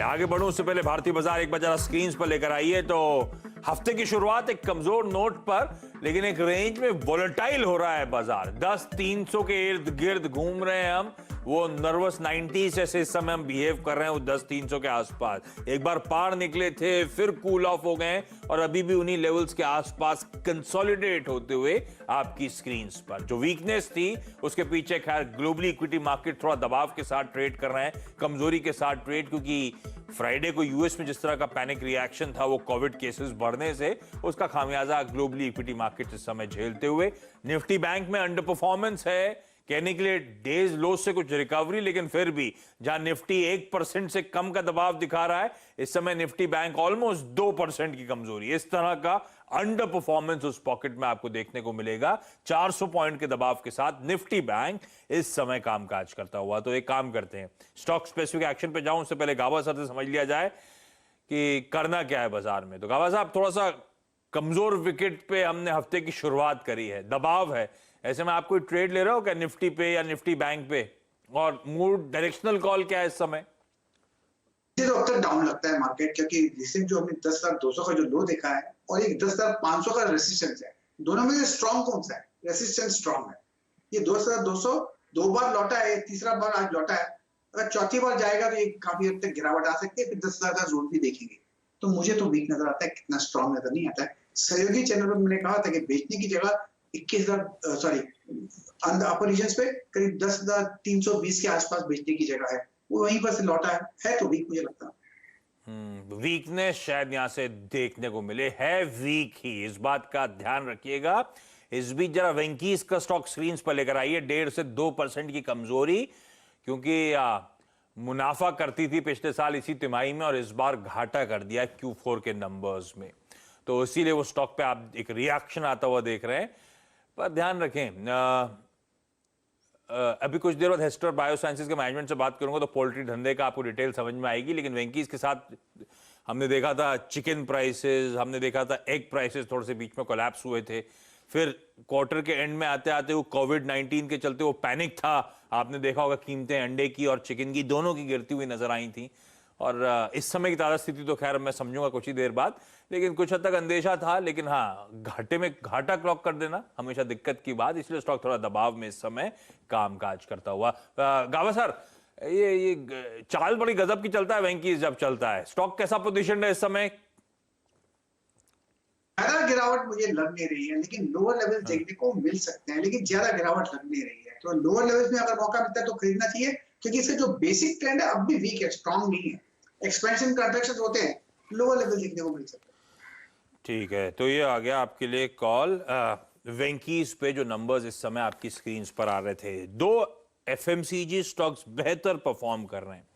आगे बढ़ूं उससे पहले भारतीय बाजार एक बार जरा स्क्रीन पर लेकर आइए। तो हफ्ते की शुरुआत एक कमजोर नोट पर, लेकिन एक रेंज में वोलेटाइल हो रहा है बाजार। 10,300 के इर्द गिर्द घूम रहे हैं हम। वो नर्वस 90s से इस समय हम बिहेव कर रहे हैं, वो 10,300 के आसपास। एक बार पार निकले थे, फिर कूल ऑफ हो गए और अभी भी उन्हीं लेवल्स के आसपास कंसोलिडेट होते हुए आपकी स्क्रीन पर। जो वीकनेस थी उसके पीछे खैर ग्लोबली इक्विटी मार्केट थोड़ा दबाव के साथ ट्रेड कर रहे हैं, कमजोरी के साथ ट्रेड, क्योंकि फ्राइडे को यूएस में जिस तरह का पैनिक रिएक्शन था वो कोविड केसेस बढ़ने से, उसका खामियाजा ग्लोबली इक्विटी मार्केट इस समय झेलते हुए। निफ्टी बैंक में अंडर परफॉर्मेंस है, कहने के लिए डेज लो से कुछ रिकवरी, लेकिन फिर भी जहां निफ्टी 1% से कम का दबाव दिखा रहा है, इस समय निफ्टी बैंक ऑलमोस्ट 2% की कमजोरी। इस तरह का अंडर परफॉर्मेंस उस पॉकेट में आपको देखने को मिलेगा। 400 पॉइंट के दबाव के साथ निफ्टी बैंक इस समय कामकाज करता हुआ। तो एक काम करते हैं, स्टॉक स्पेसिफिक एक्शन पे जाऊं उससे पहले गाबा सर से समझ लिया जाए कि करना क्या है बाजार में। तो गाबा साहब, थोड़ा सा कमजोर विकेट पे हमने हफ्ते की शुरुआत करी है, दबाव है, ऐसे में आप कोई ट्रेड ले रहे हो क्या निफ्टी पे या निफ्टी बैंक पे? और मूड डायरेक्शनल कॉल क्या है इस समय? मुझे तो अब तक डाउन लगता है मार्केट, क्योंकि रिसेंट जो हमने 10,200 का जो लो देखा है और एक 10,500 का रेसिस्टेंस है, दोनों में से स्ट्रॉन्ग कौन सा है? रेसिस्टेंस स्ट्रॉन्ग है। ये 10,200 दो बार लौटा है, तीसरा बार आज लौटा है। अगर चौथी बार जाएगा तो ये काफी हद तक गिरावट आ सकती है, फिर 10,000 का जोन भी देखेंगे। तो मुझे तो वीक नजर आता है, कितना स्ट्रॉन्ग नजर नहीं आता है। सहयोगी चैनल पर मैंने कहा था कि बेचने की जगह 21,000 सॉरी अपर रीजन्स पे करीब 10,320 के आसपास बेचने की जगह है, वो वहीं पर से लौटा है तो वीक मुझे लगता है। वीकनेस शायद यहां से देखने को मिले, है वीक ही, इस बात का ध्यान रखिएगा। इस बीच जरा वेंकीज का स्टॉक स्क्रीन पर लेकर आइए। 1.5 से 2% की कमजोरी, क्योंकि मुनाफा करती थी पिछले साल इसी तिमाही में और इस बार घाटा कर दिया Q4 के नंबर्स में, तो इसीलिए वो स्टॉक पे आप एक रिएक्शन आता हुआ देख रहे हैं। पर ध्यान रखें, अभी कुछ देर बाद हेस्टर बायोसाइंसेस के मैनेजमेंट से बात करूंगा तो पोल्ट्री धंधे का आपको डिटेल समझ में आएगी। लेकिन वेंकीज के साथ हमने देखा था चिकन प्राइसेस, हमने देखा था एग प्राइसेस थोड़े से बीच में कोलैप्स हुए थे। फिर क्वार्टर के एंड में आते आते वो कोविड-19 के चलते वो पैनिक था, आपने देखा होगा कीमतें अंडे की और चिकन की दोनों की गिरती हुई नजर आई थी। और इस समय की ताजा स्थिति तो खैर मैं समझूंगा कुछ ही देर बाद, लेकिन कुछ हद तक अंदेशा था। लेकिन हाँ, घाटे में घाटा क्लॉक कर देना हमेशा दिक्कत की बात, इसलिए स्टॉक थोड़ा दबाव में इस समय कामकाज करता हुआ। गावा सर, ये चाल बड़ी गजब की चलता है वेंकीज जब चलता है, स्टॉक कैसा पोजीशन है इस समय? ज्यादा गिरावट मुझे लग नहीं रही है, लेकिन लोअर लेवल देखने को मिल सकते हैं, लेकिन ज्यादा गिरावट लग नहीं रही है। तो लोअर लेवल्स में अगर मौका मिलता है तो खरीदना चाहिए, क्योंकि इससे जो बेसिक ट्रेंड है अब भी वीक है, स्ट्रांग नहीं है। एक्सपेंशन कंट्रैक्शन होते हैं, लोअर लेवल देखने को मिल सकते हैं। ठीक है, तो ये आ गया आपके लिए कॉल। वेंकीज पे जो नंबर्स इस समय आपकी स्क्रीन पर आ रहे थे, 2 एफएमसीजी स्टॉक्स बेहतर परफॉर्म कर रहे हैं।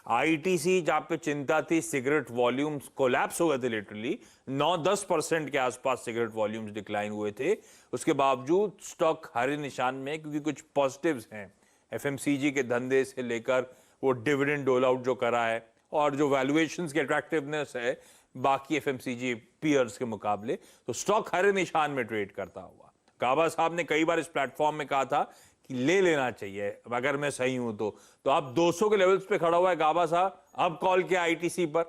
आईटीसी जहां पे चिंता थी, सिगरेट वॉल्यूम्स कोलैप्स हो गए थे, लिटरली 9-10% के आसपास सिगरेट वॉल्यूम्स डिक्लाइन हुए थे। उसके बावजूद स्टॉक हरे निशान में, क्योंकि कुछ पॉजिटिव्स हैं एफएमसीजी के धंधे से लेकर वो डिविडेंड डोल आउट जो करा है और जो वैल्यूएशंस की अट्रैक्टिवनेस है बाकी एफएमसीजी पीयर्स के मुकाबले, तो स्टॉक हरे निशान में ट्रेड करता हुआ। गाबा साहब ने कई बार इस प्लेटफॉर्म में कहा था कि ले लेना चाहिए अगर मैं सही हूं तो आप 200 के लेवल्स पे खड़ा हुआ है गाबा साहब, अब कॉल किया आईटीसी पर।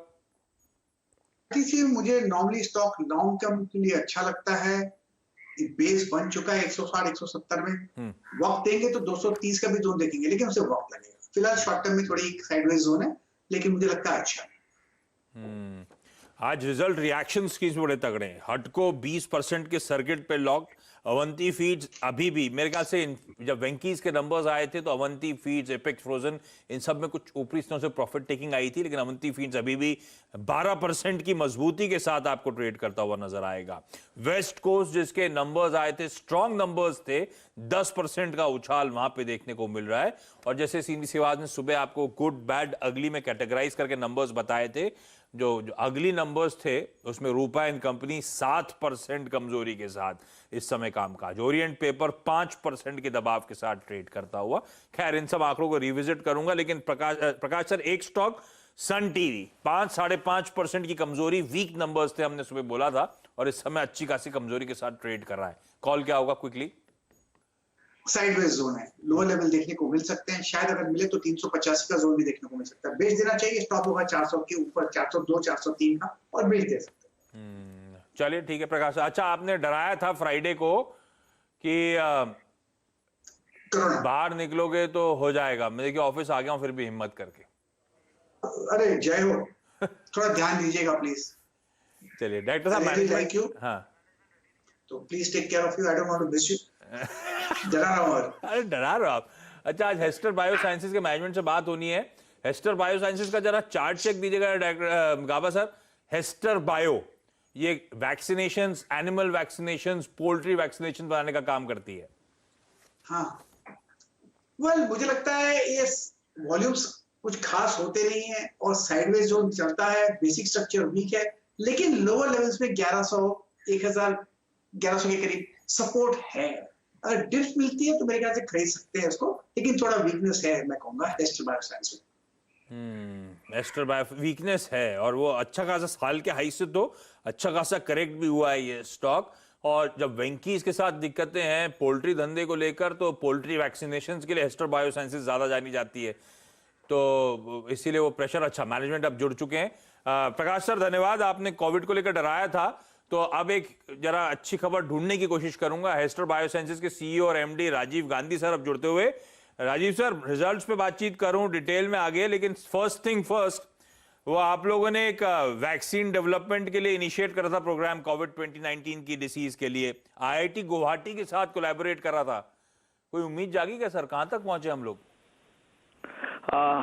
आईटीसी मुझे नॉर्मली स्टॉक लॉन्ग टर्म के लिए अच्छा लगता है, बेस बन चुका है 160-170 में। वक्त देंगे तो 230 का भी जोन देखेंगे, लेकिन उसे वक्त लगेगा। फिलहाल शॉर्ट टर्म में थोड़ी साइडवेज जोन है, लेकिन मुझे लगता है अच्छा। आज रिजल्ट रिएक्शंस की बड़े तगड़े हैं। हटको 20% के सर्किट पे लॉक्ड, अवंती फीड्स अभी भी मेरे ख्याल से जब वेंकीज के नंबर्स आए थे तो अवंती फीड्स, एपेक्स फ्रोजन, इन सब में कुछ ऊपरी स्तरों से प्रॉफिट टेकिंग आई थी, लेकिन अवंती फीड्स अभी भी 12% की मजबूती के साथ आपको ट्रेड करता हुआ नजर आएगा। वेस्ट कोस्ट जिसके नंबर्स आए थे, स्ट्रॉन्ग नंबर्स थे, 10% का उछाल वहां पे देखने को मिल रहा है। और जैसे सीनी सिवाज ने सुबह आपको गुड बैड अगली में कैटेगराइज करके नंबर्स बताए थे, जो अगली नंबर्स थे उसमें रूपा एंड कंपनी 7% कमजोरी के साथ इस समय कामकाज, ओरिएंट पेपर 5% के दबाव के साथ ट्रेड करता हुआ। खैर इन सब आंकड़ों को रिविजिट करूंगा, लेकिन प्रकाश सर, एक स्टॉक सन टीवी 5-5.5% की कमजोरी, वीक नंबर्स थे हमने सुबह बोला था, और इस समय अच्छी खासी कमजोरी के साथ ट्रेड कर रहा है। कॉल क्या होगा क्विकली? साइडवेज जोन है, लोअर लेवल देखने को मिल सकते हैं, शायद अगर मिले तो 385 का जोन भी देखने को मिल सकता है। बेच देना चाहिए, स्टॉप होगा 400 के ऊपर, 402 403 का, और बेच दे सकते हैं। चलिए ठीक है प्रकाश। अच्छा, आपने डराया था फ्राइडे को कि कोरोना, बाहर निकलोगे तो हो जाएगा। मैं देखिए ऑफिस आ गया हूं फिर भी हिम्मत करके। अरे जय हो, थोड़ा ध्यान दीजिएगा प्लीज। चलिए डॉक्टर साहब, I really like you. हाँ तो please take care of you, I don't want to miss you. डरा रहा हूं और अरे डरा रहे हो आप। अच्छा, आज हेस्टर बायोसाइंसेज के मैनेजमेंट से बात होनी है। हेस्टर बायोसाइंसेज का जरा चार्ट चेक दीजिएगा डॉक्टर गाबा सर। हेस्टर बायो ये vaccinations, animal vaccinations, poultry vaccination बनाने का काम करती है। हाँ, वेल मुझे लगता है ये वॉल्यूम्स कुछ खास होते नहीं है और साइडवेज जोन चलता है, बेसिक स्ट्रक्चर वीक है, लेकिन लोअर लेवल्स में 1100 1000 1100 के करीब सपोर्ट है। अगर डिप्स मिलती है तो मेरे ख्याल से खरीद सकते हैं इसको, लेकिन थोड़ा वीकनेस है मैं कहूंगा हेस्टर बायोसाइंस में। हेस्टर बायो वीकनेस है और वो अच्छा खासा साल के हाई से तो अच्छा खासा करेक्ट भी हुआ है ये स्टॉक। और जब वेंकीज के साथ दिक्कतें हैं पोल्ट्री धंधे को लेकर, तो पोल्ट्री वैक्सीनेशंस के लिए हेस्टर बायोसाइंसेज ज्यादा जानी जाती है, तो इसीलिए वो प्रेशर, अच्छा मैनेजमेंट अब जुड़ चुके हैं। प्रकाश सर धन्यवाद, आपने कोविड को लेकर डराया था, तो अब एक जरा अच्छी खबर ढूंढने की कोशिश करूंगा। हेस्टर बायोसाइंसेज के सीईओ और एमडी राजीव गांधी सर अब जुड़ते हुए। राजीव सर, रिजल्ट्स पे बातचीत करूं, डिटेल में आगे, लेकिन फर्स्ट थिंग फर्स्ट, वो आप लोगों ने एक वैक्सीन डेवलपमेंट के लिए इनिशिएट करा था प्रोग्राम कोविड 2019 की डिसीज के लिए, आईआईटी गुवाहाटी के साथ कोलैबोरेट करा था। कोई उम्मीद जागी क्या सर? कहां तक पहुंचे हम लोग?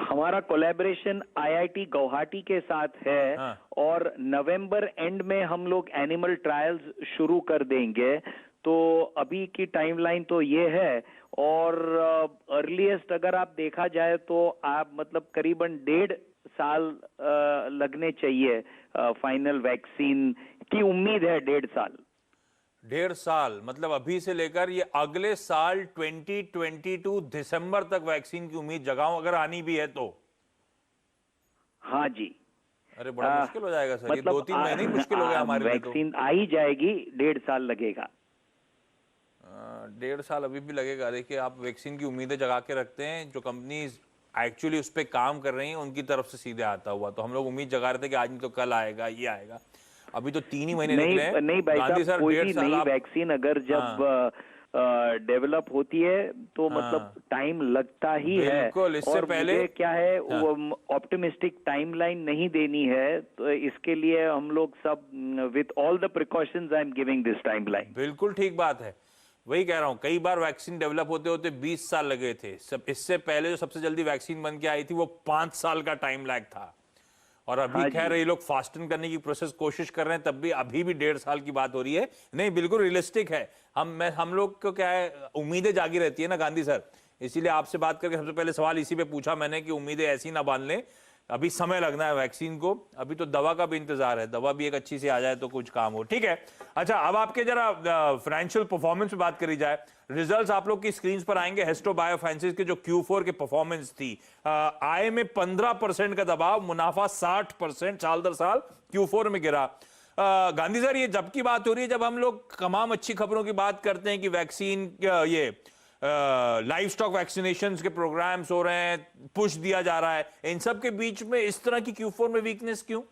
हमारा कोलैबोरेशन आईआईटी गुवाहाटी के साथ है। हाँ। और नवंबर एंड में हम लोग एनिमल ट्रायल्स शुरू कर देंगे। तो अभी की टाइमलाइन तो ये है, और अर्लीस्ट अगर आप देखा जाए तो आप मतलब करीबन 1.5 साल लगने चाहिए। फाइनल वैक्सीन की उम्मीद है 1.5 साल। 1.5 साल मतलब अभी से लेकर ये अगले साल 2022 दिसंबर तक वैक्सीन की उम्मीद जगाऊं, अगर आनी भी है तो? हाँ जी। अरे बड़ा मुश्किल हो जाएगा सर, ये मतलब 2-3 महीने ही मुश्किल हो गया हमारे लिए तो। वैक्सीन आ ही जाएगी, 1.5 साल लगेगा। 1.5 साल अभी भी लगेगा। देखिए, आप वैक्सीन की उम्मीदें जगा के रखते हैं, जो कंपनीज एक्चुअली उस पर काम कर रही हैं उनकी तरफ से सीधे आता हुआ, तो हम लोग उम्मीद जगा रहे थे कि आज नहीं तो कल आएगा, ये आएगा। अभी तो 3 ही महीने निकले हैं। नहीं भाई साहब, कोई भी नई वैक्सीन अगर जब डेवलप होती है तो मतलब टाइम लगता ही है। बिल्कुल, इससे पहले क्या है, ऑप्टिमिस्टिक टाइमलाइन नहीं देनी है, तो इसके लिए हम लोग सब with all the precautions I am giving this timeline. बिल्कुल ठीक बात है, वही कह रहा हूं। कई बार वैक्सीन डेवलप होते होते 20 साल लगे थे। इससे पहले जो सबसे जल्दी वैक्सीन बन के आई थी वो 5 साल का टाइम लैग था। और अभी खैर ये लोग फास्टन करने की प्रोसेस कोशिश कर रहे हैं, तब भी अभी भी 1.5 साल की बात हो रही है। नहीं, बिल्कुल रियलिस्टिक है। हम लोग को क्या है, उम्मीदें जागी रहती है ना गांधी सर, इसीलिए आपसे बात करके सबसे पहले सवाल इसी पे पूछा मैंने कि उम्मीदें ऐसी ना बांध लें। अभी समय लगना है वैक्सीन को, अभी तो दवा का भी इंतजार है, दवा भी एक अच्छी सी आ जाए तो कुछ काम हो। ठीक है, अच्छा अब आपके जरा फाइनेंशियल परफॉर्मेंस पे बात करी जाए। रिजल्ट्स आप लोग की स्क्रीन पर आएंगे। हेस्टर बायोसाइंसेज के जो Q4 के परफॉर्मेंस थी, आय में 15% का दबाव, मुनाफा 60% साल दर साल Q4 में गिरा। गांधी सर, ये जब की बात हो रही है, जब हम लोग तमाम अच्छी खबरों की बात करते हैं कि वैक्सीन, ये लाइव स्टॉक वैक्सीनेशन के प्रोग्राम्स हो रहे हैं, पुश दिया जा रहा है, इन सब के बीच में इस तरह की Q4 में वीकनेस क्यों?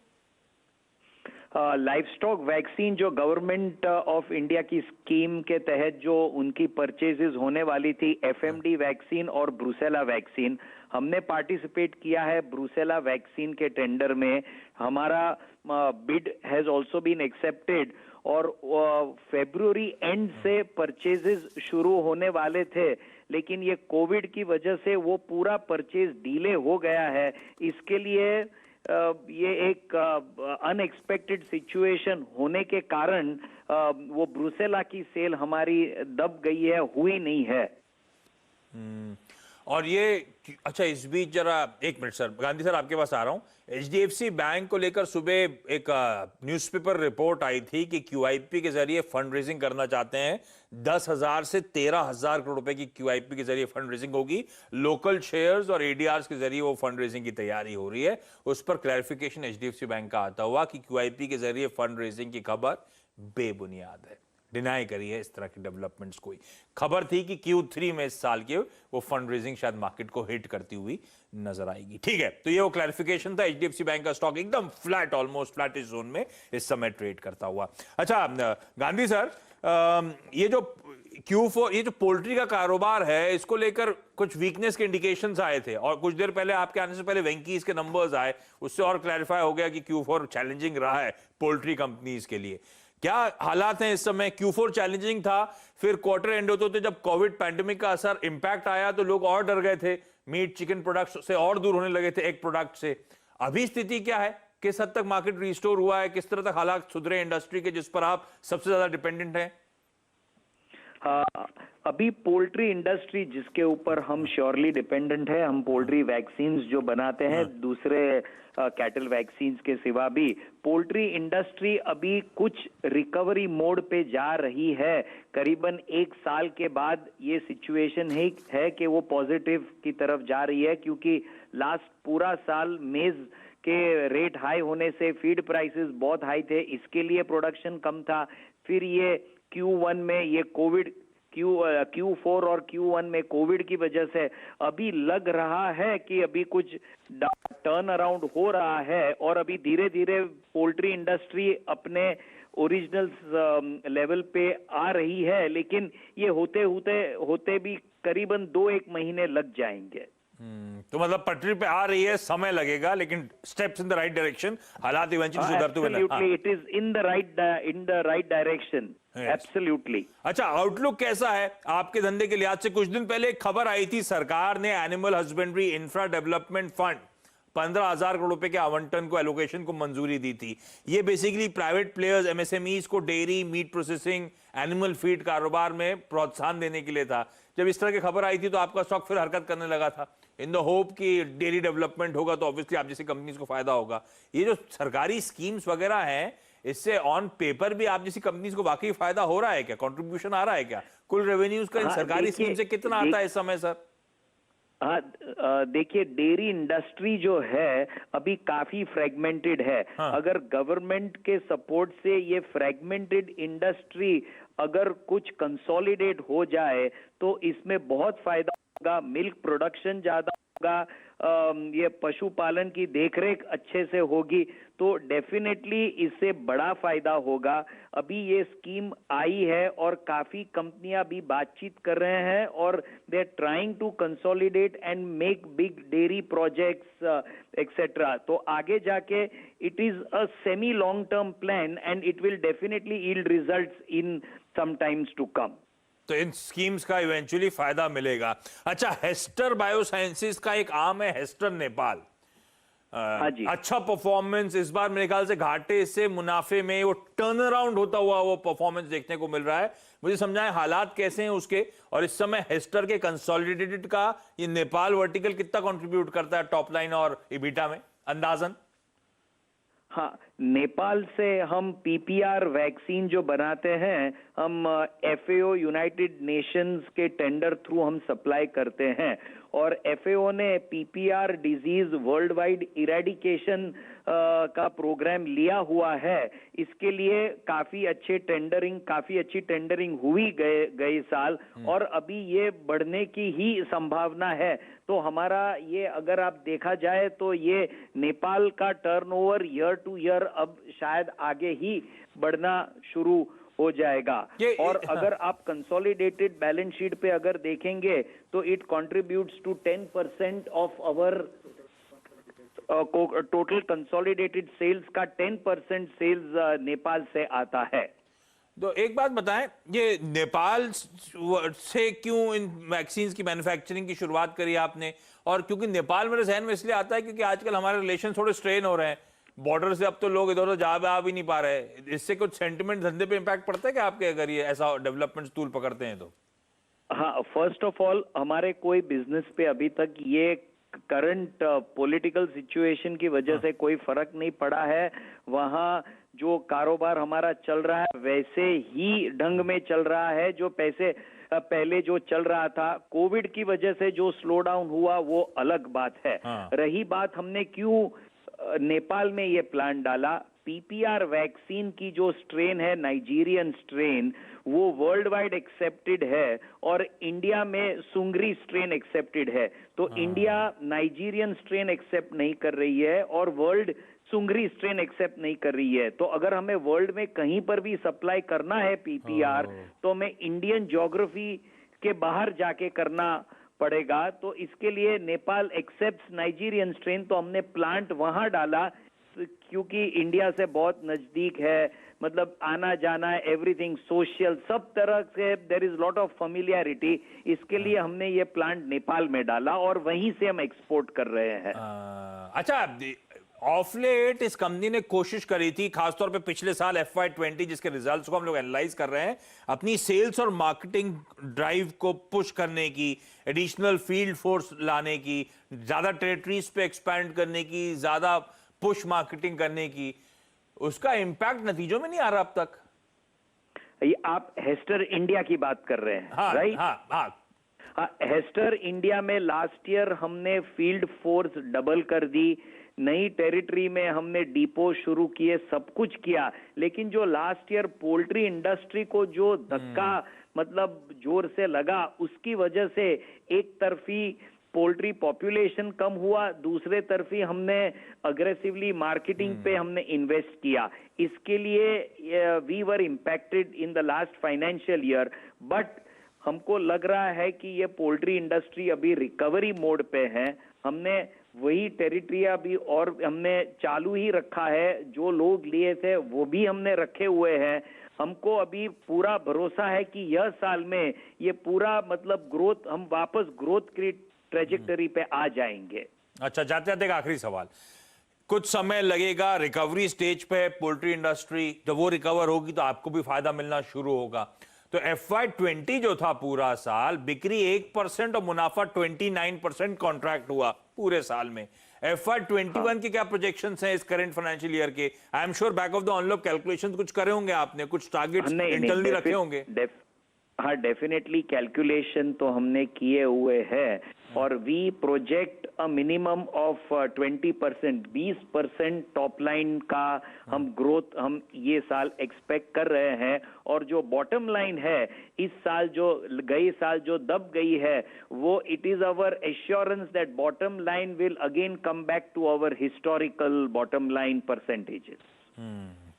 लाइव स्टॉक वैक्सीन जो गवर्नमेंट ऑफ इंडिया की स्कीम के तहत जो उनकी परचेजेस होने वाली थी, एफएमडी वैक्सीन और ब्रूसेला वैक्सीन, हमने पार्टिसिपेट किया है ब्रूसेला वैक्सीन के टेंडर में। हमारा bid has also been accepted और फरवरी एंड से परचेजेस शुरू होने वाले थे, लेकिन ये कोविड की वजह से वो पूरा परचेज डिले हो गया है। इसके लिए ये एक अनएक्सपेक्टेड सिचुएशन होने के कारण वो ब्रूसेला की सेल हमारी दब गई है, हुई नहीं है। और ये अच्छा, इस बीच जरा एक मिनट सर, गांधी सर आपके पास आ रहा हूं। एचडीएफसी बैंक को लेकर सुबह एक न्यूज़पेपर रिपोर्ट आई थी कि क्यूआईपी के जरिए फंड रेजिंग करना चाहते हैं। 10,000 से 13,000 करोड़ रुपए की क्यूआईपी के जरिए फंड रेजिंग होगी। लोकल शेयर्स और एडीआर्स के जरिए वो फंड रेजिंग की तैयारी हो रही है। उस पर क्लैरिफिकेशन एचडीएफसी बैंक का आता हुआ कि क्यूआईपी के जरिए फंड रेजिंग की खबर बेबुनियाद है। डिनाई करी है इस तरह की डेवलपमेंट्स को। खबर थी कि Q3 में इस साल के वो फंड रेजिंग शायद मार्केट को हिट करती हुई नजर आएगी। ठीक है, तो ये वो क्लैरिफिकेशन था। HDFC बैंक का स्टॉक एकदम फ्लैट, ऑलमोस्ट फ्लैटिश जोन में इस समय ट्रेड करता हुआ। अच्छा गांधी सर, ये जो Q4, ये जो पोल्ट्री का कारोबार है, इसको लेकर कुछ वीकनेस के इंडिकेशंस आए थे और कुछ देर पहले आपके आने से पहले वेंकीज के नंबर्स आए, उससे और क्लैरिफाई हो गया कि Q4 चैलेंजिंग रहा है पोल्ट्री कंपनीज के लिए। क्या हालात हैं इस समय? Q4 चैलेंजिंग था, फिर क्वार्टर एंड होते जब कोविड पैंडेमिक का असर इंपैक्ट आया तो लोग और डर गए थे, मीट चिकन प्रोडक्ट्स से और दूर होने लगे थे एग प्रोडक्ट से। अभी स्थिति क्या है? किस हद तक मार्केट रिस्टोर हुआ है? किस तरह तक हालात सुधरे इंडस्ट्री के जिस पर आप सबसे ज्यादा डिपेंडेंट हैं? अभी पोल्ट्री इंडस्ट्री जिसके ऊपर हम श्योरली डिपेंडेंट है, हम पोल्ट्री वैक्सीन्स जो बनाते हैं दूसरे कैटल वैक्सीन्स के सिवा भी, पोल्ट्री इंडस्ट्री अभी कुछ रिकवरी मोड पे जा रही है। करीबन 1 साल के बाद ये सिचुएशन है कि वो पॉजिटिव की तरफ जा रही है, क्योंकि लास्ट पूरा साल मेज के रेट हाई होने से फीड प्राइसेस बहुत हाई थे, इसके लिए प्रोडक्शन कम था। फिर ये Q1 में ये कोविड, Q4 और Q1 में कोविड की वजह से अभी लग रहा है कि अभी कुछ टर्न अराउंड हो रहा है और अभी धीरे धीरे पोल्ट्री इंडस्ट्री अपने ओरिजिनल लेवल पे आ रही है, लेकिन ये होते भी करीबन 2-1 महीने लग जाएंगे। तो मतलब पटरी पे आ रही है, समय लगेगा, लेकिन steps in the right direction, हालात इवेंचुअली सुधरते हुए। Absolutely, it is in the right direction, absolutely. अच्छा, आउटलुक कैसा है आपके धंधे के लिहाज से? कुछ दिन पहले एक खबर आई थी, सरकार ने animal husbandry infra development fund 15,000 crore रुपए के आवंटन को, एलोकेशन को मंजूरी दी थी। ये बेसिकली प्राइवेट प्लेयर्स, MSMEs को dairy, meat processing, animal feed कारोबार में प्रोत्साहन देने के लिए था। जब इस तरह की खबर आई थी तो आपका स्टॉक फिर हरकत करने लगा था, इन द होप कि डेयरी डेवलपमेंट होगा तो ऑब्वियसली आप जैसी कंपनीज को फायदा होगा। ये जो सरकारी स्कीम्स वगैरह हैं, इससे ऑन पेपर भी आप जैसी कंपनीज को वाकई फायदा हो रहा है क्या? कंट्रीब्यूशन आ रहा है क्या? कुल रेवेन्यूज का इन सरकारी स्कीम से कितना आता है इस समय सर? हाँ, देखिए, डेयरी इंडस्ट्री जो है अभी काफी फ्रेगमेंटेड है। अगर गवर्नमेंट के सपोर्ट से ये फ्रेगमेंटेड इंडस्ट्री अगर कुछ कंसोलिडेट हो जाए तो इसमें बहुत फायदा होगा। मिल्क प्रोडक्शन ज्यादा होगा, ये पशुपालन की देखरेख अच्छे से होगी, तो डेफिनेटली इससे बड़ा फायदा होगा। अभी ये स्कीम आई है और काफी कंपनियां भी बातचीत कर रहे हैं और they are trying to consolidate and make big dairy projects etcetera. तो आगे जाके it is a semi long term plan and it will definitely yield results in some times to come. तो इन स्कीम्स का इवेंचुअली फायदा मिलेगा। अच्छा, Hester biosciences का एक आर्म है हेस्टर नेपाल, हाँ जी। अच्छा परफॉर्मेंस इस बार मेरे ख्याल से घाटे से मुनाफे में वो टर्न अराउंड होता हुआ वो परफॉर्मेंस देखने को मिल रहा है। मुझे समझाएं हालात कैसे हैं उसके, और इस समय हेस्टर के कंसोलिडेटेड का ये नेपाल वर्टिकल कितना कंट्रीब्यूट करता है टॉप लाइन और इबिटा में अंदाजन? हाँ, नेपाल से हम PPR वैक्सीन जो बनाते हैं, हम FAO यूनाइटेड नेशंस के टेंडर थ्रू हम सप्लाई करते हैं और FAO ने PPR disease world wide eradication का प्रोग्राम लिया हुआ है। इसके लिए काफी अच्छी टेंडरिंग हुई गए साल और अभी ये बढ़ने की ही संभावना है। तो हमारा ये अगर आप देखा जाए तो ये नेपाल का टर्नओवर ईयर टू ईयर अब शायद आगे ही बढ़ना शुरू हो जाएगा। और अगर आप कंसोलिडेटेड बैलेंस शीट पे अगर देखेंगे तो it contributes to 10% of our total consolidated sales का 10% सेल्स नेपाल से आता है। तो एक बात बताएं, ये नेपाल से क्यों इन वैक्सीन्स की मैन्युफैक्चरिंग की शुरुआत करी आपने? और क्योंकि नेपाल मेरे जहन में इसलिए आता है क्योंकि आजकल हमारे रिलेशन थोड़े स्ट्रेन हो रहे हैं, बॉर्डर से अब तो लोग इधर उधर जा आ भी नहीं पा रहे। इससे कुछ सेंटिमेंट धंधे पे इम्पैक्ट पड़ता है क्या आपके, अगर ये ऐसा डेवलपमेंट टूल पकड़ते हैं तो? हाँ, फर्स्ट ऑफ ऑल हमारे कोई बिजनेस पे अभी तक ये करंट पॉलिटिकल सिचुएशन की वजह से कोई फर्क नहीं पड़ा है। वहाँ जो कारोबार हमारा चल रहा है वैसे ही ढंग में चल रहा है जो पहले जो चल रहा था। कोविड की वजह से जो स्लो डाउन हुआ वो अलग बात है। रही बात हमने क्यों नेपाल में ये प्लांट डाला। पीपीआर वैक्सीन की जो स्ट्रेन है, नाइजीरियन स्ट्रेन, वो वर्ल्ड वाइड एक्सेप्टेड है और इंडिया में सुंगरी स्ट्रेन एक्सेप्टेड है। तो इंडिया नाइजीरियन स्ट्रेन एक्सेप्ट नहीं कर रही है और वर्ल्ड सुंगरी स्ट्रेन एक्सेप्ट नहीं कर रही है। तो अगर हमें वर्ल्ड में कहीं पर भी सप्लाई करना है पीपीआर, तो हमें इंडियन ज्योग्राफी के बाहर जाके करना पड़ेगा। तो इसके लिए नेपाल एक्सेप्ट्स नाइजीरियन स्ट्रेन, तो हमने प्लांट वहां डाला क्योंकि इंडिया से बहुत नजदीक है, मतलब आना जाना, एवरीथिंग सोशल, सब तरह से there is lot of familiarity. इसके लिए हमने ये प्लांट नेपाल में डाला और वहीं से हम एक्सपोर्ट कर रहे हैं। अच्छा, ऑफ लेट इस कंपनी ने कोशिश करी थी, खासतौर पे पिछले साल FY20 जिसके रिजल्ट्स को हम लोग एनालाइज कर रहे हैं, अपनी सेल्स और मार्केटिंग ड्राइव को पुश करने की, एडिशनल फील्ड फोर्स लाने की, ज्यादा टेरिटरीज पे एक्सपैंड करने की, ज्यादा पुश मार्केटिंग करने की। उसका इंपैक्ट नतीजों में नहीं आ रहा अब तक। ये आप हेस्टर इंडिया की बात कर रहे हैं, हाँ, राइट? हाँ। हेस्टर इंडिया में लास्ट ईयर हमने फील्ड फोर्स डबल कर दी, नई टेरिटरी में हमने डिपो शुरू किए, सब कुछ किया। लेकिन जो लास्ट ईयर पोल्ट्री इंडस्ट्री को जो धक्का मतलब जोर से लगा, उसकी वजह से एक तरफी पोल्ट्री पॉपुलेशन कम हुआ, दूसरे तरफी हमने अग्रेसिवली मार्केटिंग पे हमने इन्वेस्ट किया। इसके लिए we were impacted in the last financial year, but हमको लग रहा है कि ये पोल्ट्री इंडस्ट्री अभी रिकवरी मोड पे है। हमने वही टेरिटरी अभी और हमने चालू ही रखा है, जो लोग लिए थे वो भी हमने रखे हुए हैं। हमको अभी पूरा भरोसा है कि यह साल में ये पूरा मतलब ग्रोथ, हम वापस ग्रोथ की ट्रेजेक्टरी पे आ जाएंगे। अच्छा, जाते जाते एक आखिरी सवाल, कुछ समय लगेगा, रिकवरी स्टेज पे पोल्ट्री इंडस्ट्री, जब वो रिकवर होगी तो आपको भी फायदा मिलना शुरू होगा। तो FY20 जो था पूरा साल, बिक्री 1% और मुनाफा 29% कॉन्ट्रैक्ट हुआ पूरे साल में। FY21 के क्या प्रोजेक्शंस हैं इस करंट फाइनेंशियल ईयर के? I am sure back of the envelope calculations कुछ करे होंगे आपने, कुछ टारगेट्स इंटरनली रखे होंगे। हाँ, डेफिनेटली कैलकुलेशन तो हमने किए हुए हैं और we project a minimum of 20%, 20% top line का हम ग्रोथ हम ये साल एक्सपेक्ट कर रहे हैं। और जो बॉटम लाइन है इस साल, जो गई साल जो दब गई है, वो it is our assurance that bottom line will again come back to our historical bottom line percentages.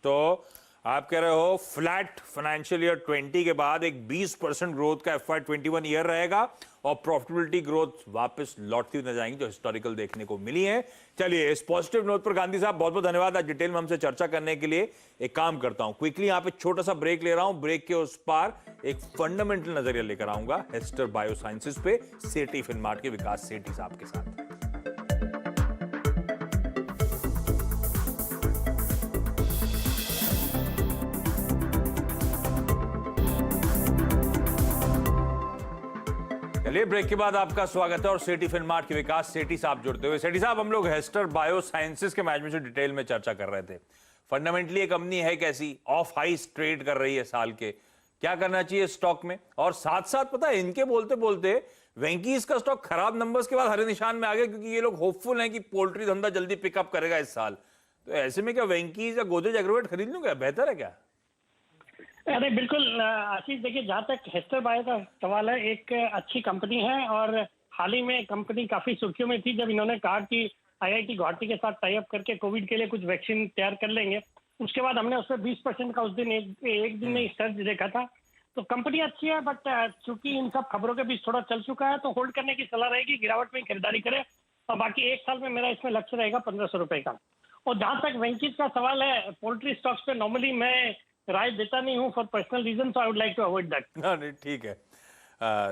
तो आप कह रहे हो फ्लैट फाइनेंशियल ईयर 20 के बाद एक 20% ग्रोथ का FY21 ईयर रहेगा और प्रॉफिटेबिलिटी ग्रोथ वापस लौटती हुई नजर आएंगी, जो हिस्टोरिकल देखने को मिली है। चलिए, इस पॉजिटिव नोट पर गांधी साहब बहुत बहुत धन्यवाद आज डिटेल में हमसे चर्चा करने के लिए। एक काम करता हूं, क्विकली यहां पे छोटा सा ब्रेक ले रहा हूं, ब्रेक के उस पार एक फंडामेंटल नजरिया लेकर आऊंगा हेस्टर बायोसाइंसेस पे सेठी फिनमार्ट के विकास सेठी साहब के साथ। चलिए, ब्रेक के बाद आपका स्वागत है और सेठी फिनमार्ट के विकास सेठी साहब जुड़ते हुए। सेठी साहब, हम लोग हेस्टर बायोसाइंसेस के मैनेजमेंट से डिटेल में चर्चा कर रहे थे। फंडामेंटली ये कंपनी है कैसी, ऑफ हाइस ट्रेड कर रही है साल के, क्या करना चाहिए स्टॉक में? और साथ साथ पता है, इनके बोलते बोलते वेंकीज का स्टॉक खराब नंबर्स के बाद हरे निशान में आ गया, क्योंकि ये लोग होपफुल हैं कि पोल्ट्री धंधा जल्दी पिकअप करेगा इस साल। तो ऐसे में क्या वेंकीज या गोदरेज एग्रोवेट खरीद लूं क्या, बेहतर है क्या? अरे बिल्कुल आशीष, देखिए जहाँ तक हेस्टर बायो का सवाल है, एक अच्छी कंपनी है और हाल ही में कंपनी काफी सुर्खियों में थी जब इन्होंने कहा कि IIT गुवाहाटी के साथ टाई अप करके कोविड के लिए कुछ वैक्सीन तैयार कर लेंगे। उसके बाद हमने उसमें 20% का उस दिन एक दिन में ही सर्च देखा था। तो कंपनी अच्छी है, बट चूंकि इन सब खबरों के बीच थोड़ा चल चुका है, तो होल्ड करने की सलाह रहेगी, गिरावट में खरीदारी करें। और बाकी एक साल में मेरा इसमें लक्ष्य रहेगा 1500 रुपए का। और जहां तक वेंकीज का सवाल है, पोल्ट्री स्टॉक्स पे नॉर्मली मैं राय देता नहीं हूं for personal reason, so I would like to avoid that. नहीं, ठीक है,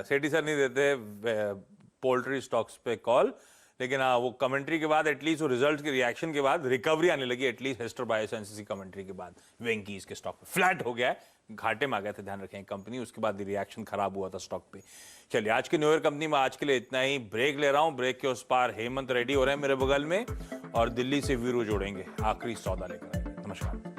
सेठी सर नहीं देते पोल्ट्री स्टॉक्स पे कॉल, लेकिन हाँ, वो कमेंट्री के बाद एटलीस्ट, वो रिजल्ट के रिएक्शन के बाद रिकवरी आने लगी, एटलीस्ट हेस्टर बायोसाइंसेस की कमेंट्री के बाद वेंकीज के स्टॉक पे फ्लैट हो गया है, घाटे में आ गए थे, ध्यान रखें कंपनी, उसके बाद रिएक्शन खराब हुआ था स्टॉक पे। चलिए, आज की न्यू ईयर कंपनी में आज के लिए इतना ही। ब्रेक ले रहा हूं, ब्रेक के उस पार हेमंत रेड्डी हो रहे हैं मेरे बगल में और दिल्ली से वीरू जोड़ेंगे, आखिरी सौदा लेकर आएंगे। नमस्कार।